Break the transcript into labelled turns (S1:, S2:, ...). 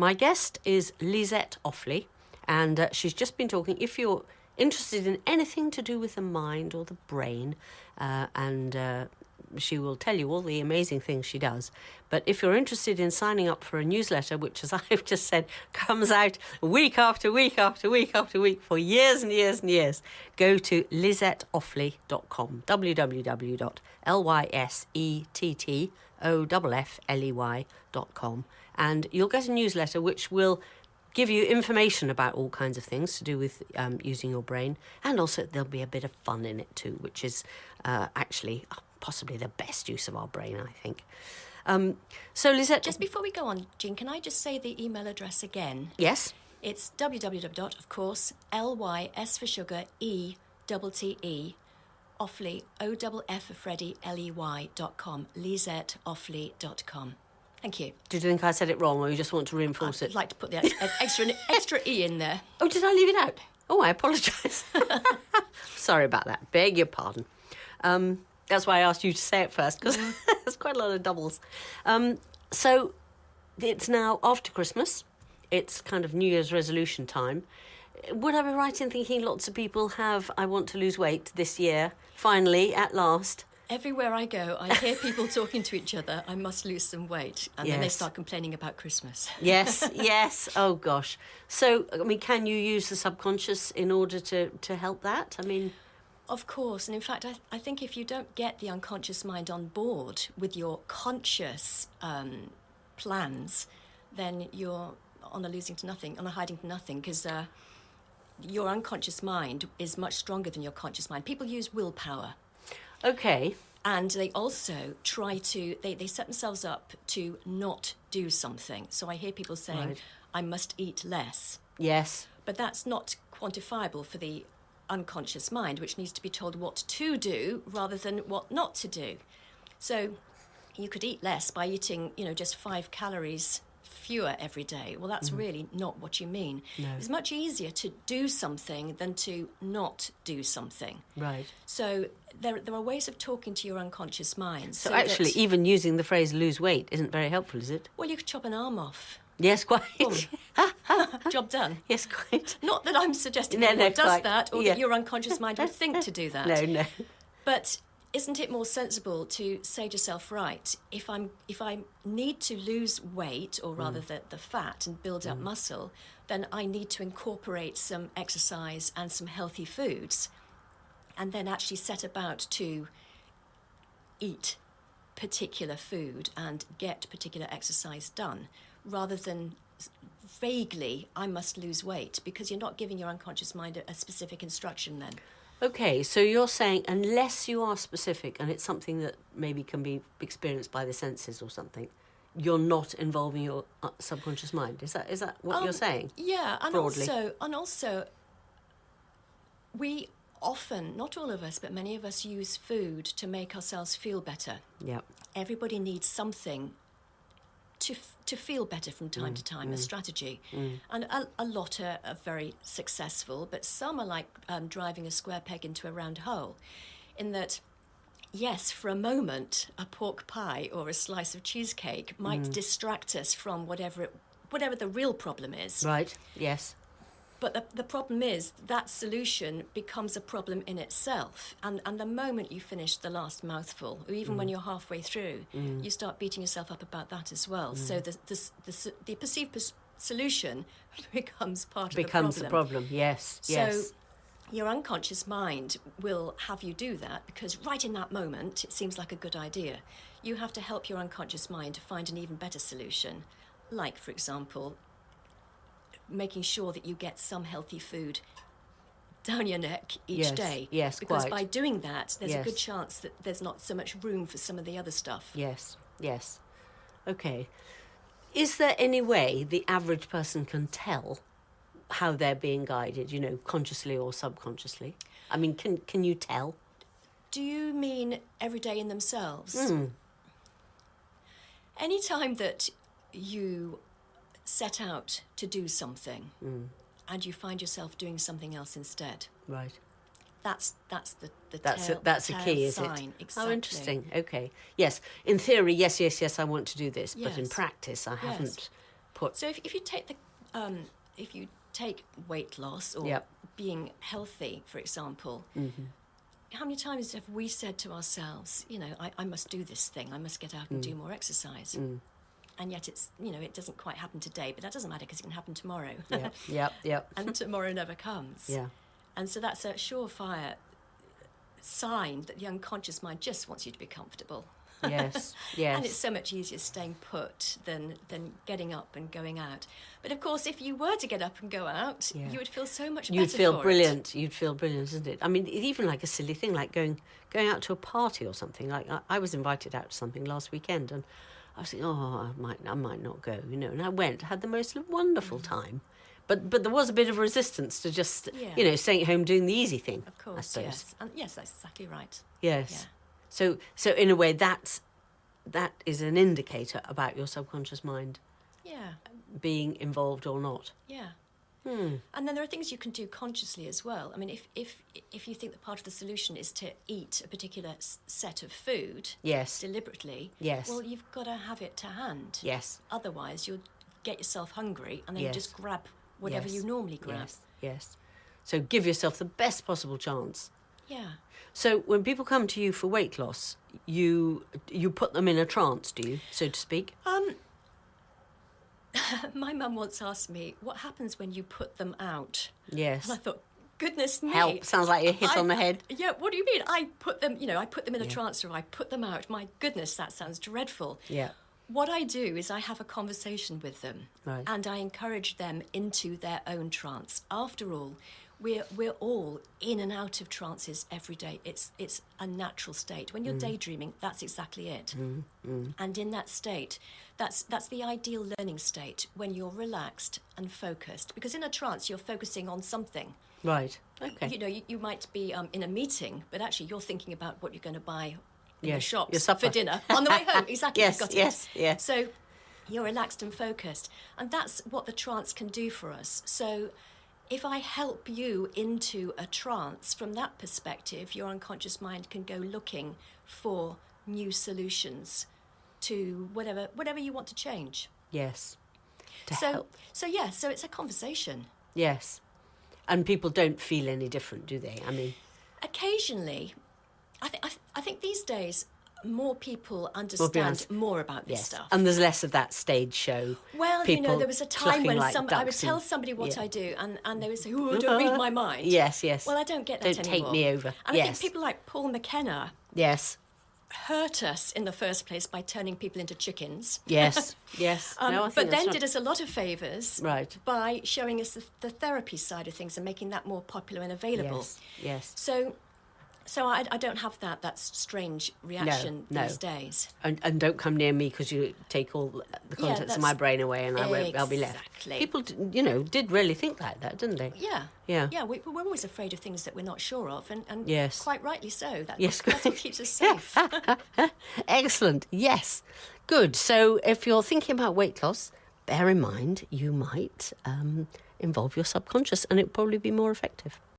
S1: My guest is Lysette Offley, and she's just been talking. If you're interested in anything to do with the mind or the brain, and she will tell you all the amazing things she does. But if you're interested in signing up for a newsletter, which, as I've just said, comes out week after week after week after week for years and years and years, go to lysetteoffley.com, www.lysettoffley.com, and you'll get a newsletter which will give you information about all kinds of things to do with using your brain, and also there'll be a bit of fun in it too, which is actually possibly the best use of our brain, I think. So, Lysette...
S2: Just before we go on, Jean, can I just say the email address again?
S1: Yes.
S2: It's www, of course, L-Y-S for sugar, E-T-T-E, Offley, O-F for Freddie, L-E-Y.com, lysetteoffley.com. Thank you.
S1: Did you think I said it wrong, or you just want to reinforce it?
S2: I'd like to put the extra E in there.
S1: Oh, did I leave it out? Oh, I apologise. Sorry about that. Beg your pardon. That's why I asked you to say it first, because there's quite a lot of doubles. So it's now after Christmas. It's kind of New Year's resolution time. Would I be right in thinking lots of people have, I want to lose weight this year, finally, at last?
S2: Everywhere I go, I hear people talking to each other, I must lose some weight. And then they start complaining about Christmas.
S1: Yes, yes. Oh, gosh. So, I mean, can you use the subconscious in order to help that? I mean...
S2: Of course. And in fact, I think if you don't get the unconscious mind on board with your conscious plans, then you're on a losing to nothing, on a hiding to nothing, because your unconscious mind is much stronger than your conscious mind. People use willpower.
S1: Okay.
S2: And they also try to, they set themselves up to not do something. So I hear people saying, right, I must eat less.
S1: Yes.
S2: But that's not quantifiable for the unconscious mind, which needs to be told what to do rather than what not to do. So you could eat less by eating, just 5 calories fewer every day. Well, that's really not what you mean. No. It's much easier to do something than to not do something.
S1: Right.
S2: So there are ways of talking to your unconscious mind.
S1: So actually, even using the phrase lose weight isn't very helpful, is it?
S2: Well, you could chop an arm off.
S1: Yes, quite.
S2: Job done.
S1: Yes, quite.
S2: Not that I'm suggesting anyone does that, or that your unconscious mind would think to do that.
S1: No.
S2: But isn't it more sensible to say to yourself, right, if I need to lose weight, or rather the fat, and build up muscle, then I need to incorporate some exercise and some healthy foods, and then actually set about to eat particular food and get particular exercise done, rather than vaguely, I must lose weight, because you're not giving your unconscious mind a specific instruction then. Okay,
S1: so you're saying unless you are specific and it's something that maybe can be experienced by the senses or something, you're not involving your subconscious mind. Is that what you're saying?
S2: Yeah, and
S1: broadly?
S2: also we often, not all of us, but many of us use food to make ourselves feel better.
S1: Yeah.
S2: Everybody needs something to feel better from time to time, a strategy. And a lot are very successful, but some are like driving a square peg into a round hole, in that, yes, for a moment, a pork pie or a slice of cheesecake might distract us from whatever the real problem is.
S1: Right, yes.
S2: But the problem is that solution becomes a problem in itself. And the moment you finish the last mouthful, or even when you're halfway through, you start beating yourself up about that as well. So the perceived solution becomes part of the problem.
S1: Becomes the problem, yes.
S2: So your unconscious mind will have you do that, because right in that moment, it seems like a good idea. You have to help your unconscious mind to find an even better solution. Like, for example, making sure that you get some healthy food down your neck each day.
S1: Yes,
S2: because
S1: quite.
S2: By doing that, there's a good chance that there's not so much room for some of the other stuff.
S1: Yes. Okay. Is there any way the average person can tell how they're being guided, consciously or subconsciously? I mean, can you tell?
S2: Do you mean every day in themselves? Any time that you set out to do something and you find yourself doing something else instead.
S1: Right.
S2: That's the
S1: that's a key, is
S2: sign.
S1: it?
S2: Exactly.
S1: Oh, interesting. Okay. Yes. In theory, yes, I want to do this, but in practice, I haven't put...
S2: So if you take if you take weight loss or
S1: Yep.
S2: being healthy, for example,
S1: Mm-hmm.
S2: how many times have we said to ourselves, I must do this thing, I must get out and do more exercise. And yet it's, it doesn't quite happen today, but that doesn't matter because it can happen tomorrow.
S1: Yep.
S2: And tomorrow never comes.
S1: Yeah.
S2: And so that's a surefire sign that the unconscious mind just wants you to be comfortable.
S1: Yes.
S2: And it's so much easier staying put than getting up and going out. But of course, if you were to get up and go out, you would feel so much better.
S1: You'd feel
S2: for
S1: brilliant. You'd feel brilliant, isn't it? I mean, even like a silly thing like going out to a party or something. Like I was invited out to something last weekend, and I was thinking, I might not go, and I went, had the most wonderful time. But there was a bit of resistance to just, staying at home doing the easy thing.
S2: Of course,
S1: I suppose.
S2: yes. And yes, that's exactly right.
S1: Yes.
S2: Yeah.
S1: So in a way, that is an indicator about your subconscious mind
S2: Yeah.
S1: being involved or not.
S2: Yeah. And then there are things you can do consciously as well. I mean, if you think that part of the solution is to eat a particular set of food
S1: Yes.
S2: deliberately,
S1: Yes.
S2: well, you've got to have it to hand.
S1: Yes.
S2: Otherwise, you'll get yourself hungry and then
S1: Yes.
S2: you just grab whatever
S1: Yes.
S2: you normally grab.
S1: Yes. So give yourself the best possible chance.
S2: Yeah.
S1: So when people come to you for weight loss, you put them in a trance, do you, so to speak?
S2: My mum once asked me, what happens when you put them out?
S1: Yes.
S2: And I thought, goodness me.
S1: Help. Sounds like a hit on the head.
S2: Yeah, what do you mean? I put them in a trance, or I put them out. My goodness, that sounds dreadful.
S1: Yeah.
S2: What I do is I have a conversation with them,
S1: Right.
S2: and I encourage them into their own trance. After all, we're all in and out of trances every day. It's a natural state. When you're daydreaming, that's exactly it. And in that state, that's the ideal learning state, when you're relaxed and focused. Because in a trance, you're focusing on something.
S1: Right. Okay.
S2: You might be in a meeting, but actually you're thinking about what you're going to buy in the
S1: Yes,
S2: shops
S1: your supper.
S2: for dinner on the way home. Exactly.
S1: Yes,
S2: Got it.
S1: yes.
S2: So you're relaxed and focused. And that's what the trance can do for us. So if I help you into a trance, from that perspective, your unconscious mind can go looking for new solutions to whatever you want to change.
S1: Yes. To
S2: So
S1: help.
S2: so it's a conversation.
S1: Yes. And people don't feel any different, do they? I mean...
S2: Occasionally, I think these days more people understand more about this stuff.
S1: And there's less of that stage show.
S2: Well,
S1: people
S2: there was a time when
S1: clucking like
S2: I would
S1: ducks
S2: tell
S1: and-
S2: somebody what
S1: yeah.
S2: I do, and they would say, "Oh, don't read my mind."
S1: Yes.
S2: Well, I don't get that
S1: Don't
S2: anymore.
S1: take me over.
S2: And I
S1: Yes.
S2: think people like Paul McKenna
S1: Yes.
S2: hurt us in the first place by turning people into chickens.
S1: Yes. No, I think
S2: But then
S1: that's right.
S2: did us a lot of favours
S1: Right.
S2: by showing us the therapy side of things and making that more popular and available.
S1: Yes.
S2: So I don't have that strange reaction
S1: No.
S2: these days.
S1: And don't come near me because you take all the contents of my
S2: that's-
S1: brain away and I'll be left.
S2: Exactly.
S1: People, did really think like that, didn't they?
S2: Yeah.
S1: Yeah.
S2: Yeah, we're always afraid of things that we're not sure of, and
S1: Yes.
S2: quite rightly so.
S1: Yes.
S2: That's what keeps us safe.
S1: Excellent. Yes. Good. So if you're thinking about weight loss, bear in mind you might involve your subconscious and it'll probably be more effective.